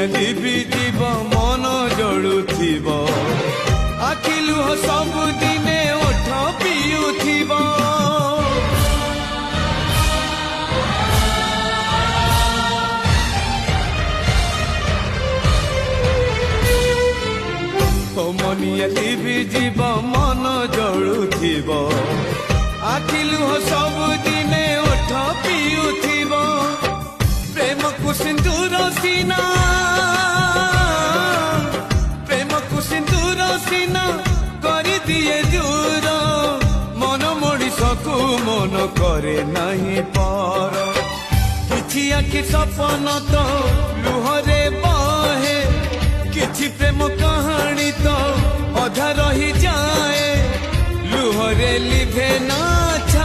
लिभि जीव मन जड़ुथिब आखि लुह सब दिने ओठ पियुथिब मनिया लिभि जीव मन जड़ुथिब आखि लुह सब दिने ओठ पियुथिब प्रेम को सिंदूर सीना प्रेम को सिंदूर सीना कर दिए दूर मन मनीष को मन करे नहीं पर किछि आखि सपन तो लुहरे बहे किछि प्रेम कहानी तो अधा रही जाए लुहरे लिभे ना।